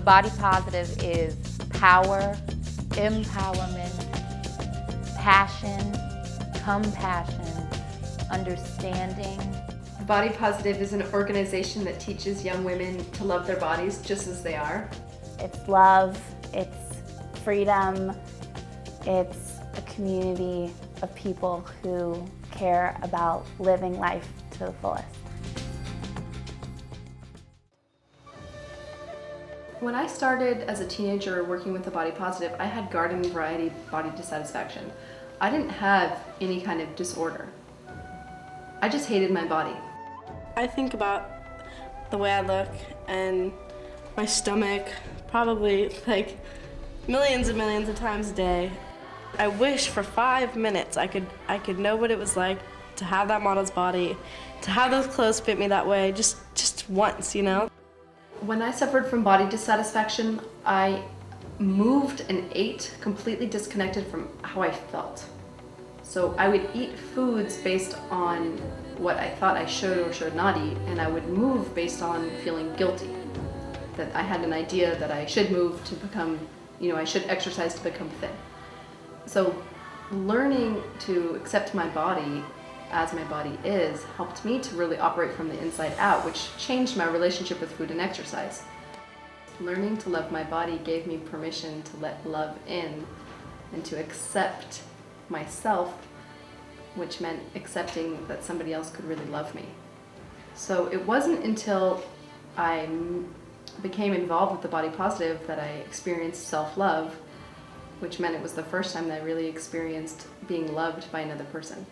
Body Positive is power, empowerment, passion, compassion, understanding. Body Positive is an organization that teaches young women to love their bodies just as they are. It's love, it's freedom, it's a community of people who care about living life to the fullest. When I started as a teenager working with the Body Positive, I had garden variety body dissatisfaction. I didn't have any kind of disorder. I just hated my body. I think about the way I look and my stomach probably like millions and millions of times a day. I wish for 5 minutes I could know what it was like to have that model's body, to have those clothes fit me that way, just once, you know? When I suffered from body dissatisfaction, I moved and ate completely disconnected from how I felt. So I would eat foods based on what I thought I should or should not eat, and I would move based on feeling guilty. That I had an idea that I should move to become, I should exercise to become thin. So learning to accept my body as my body is helped me to really operate from the inside out, which changed my relationship with food and exercise. Learning to love my body gave me permission to let love in and to accept myself, which meant accepting that somebody else could really love me. So it wasn't until I became involved with the Body Positive that I experienced self-love, which meant it was the first time that I really experienced being loved by another person.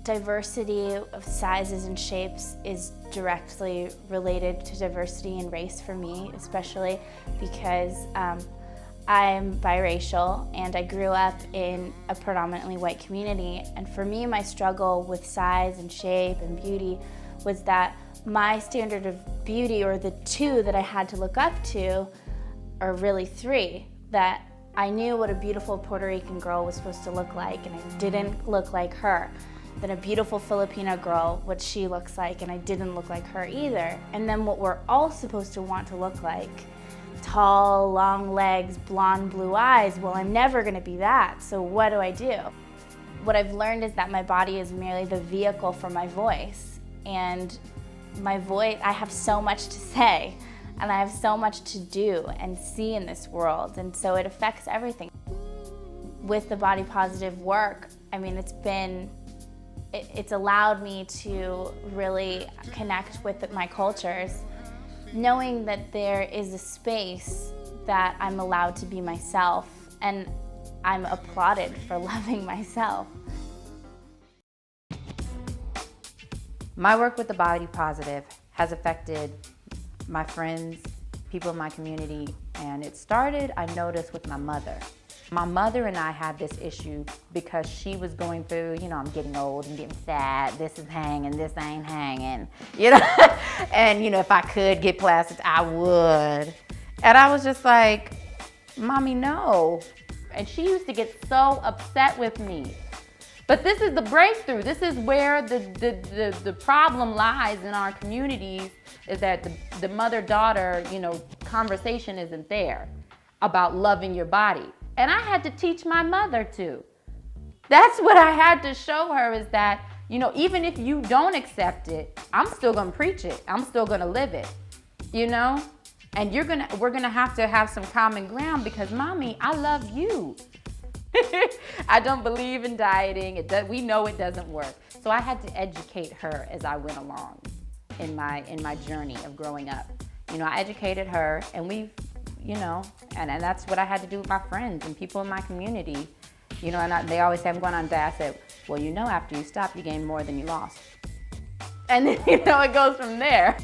Diversity of sizes and shapes is directly related to diversity in race for me, especially because I'm biracial and I grew up in a predominantly white community. And for me, my struggle with size and shape and beauty was that my standard of beauty, or the two that I had to look up to, are really three. That I knew what a beautiful Puerto Rican girl was supposed to look like, and I didn't look like her. Then a beautiful Filipino girl, what she looks like, and I didn't look like her either. And then what we're all supposed to want to look like, tall, long legs, blonde, blue eyes. Well, I'm never gonna be that, so what do? What I've learned is that my body is merely the vehicle for my voice. And my voice, I have so much to say, and I have so much to do and see in this world, and so it affects everything. With the Body Positive work, I mean, it's allowed me to really connect with my cultures, knowing that there is a space that I'm allowed to be myself, and I'm applauded for loving myself. My work with the Body Positive has affected my friends, people in my community, and it started, I noticed, with my mother. My mother and I had this issue because she was going through, I'm getting old and getting fat, this is hanging, this ain't hanging, and if I could get plastic, I would. And I was just like, Mommy, no. And she used to get so upset with me. But this is the breakthrough. This is where the problem lies in our communities, is that the mother-daughter, conversation isn't there about loving your body. And I had to teach my mother to. That's what I had to show her, is that, even if you don't accept it, I'm still gonna preach it. I'm still gonna live it, And we're gonna have to have some common ground, because Mommy, I love you. I don't believe in dieting. We know it doesn't work. So I had to educate her as I went along in my journey of growing up. I educated her, and and that's what I had to do with my friends and people in my community. And they always say, I'm going on diet. I said, well, after you stop, you gain more than you lost. And then, it goes from there.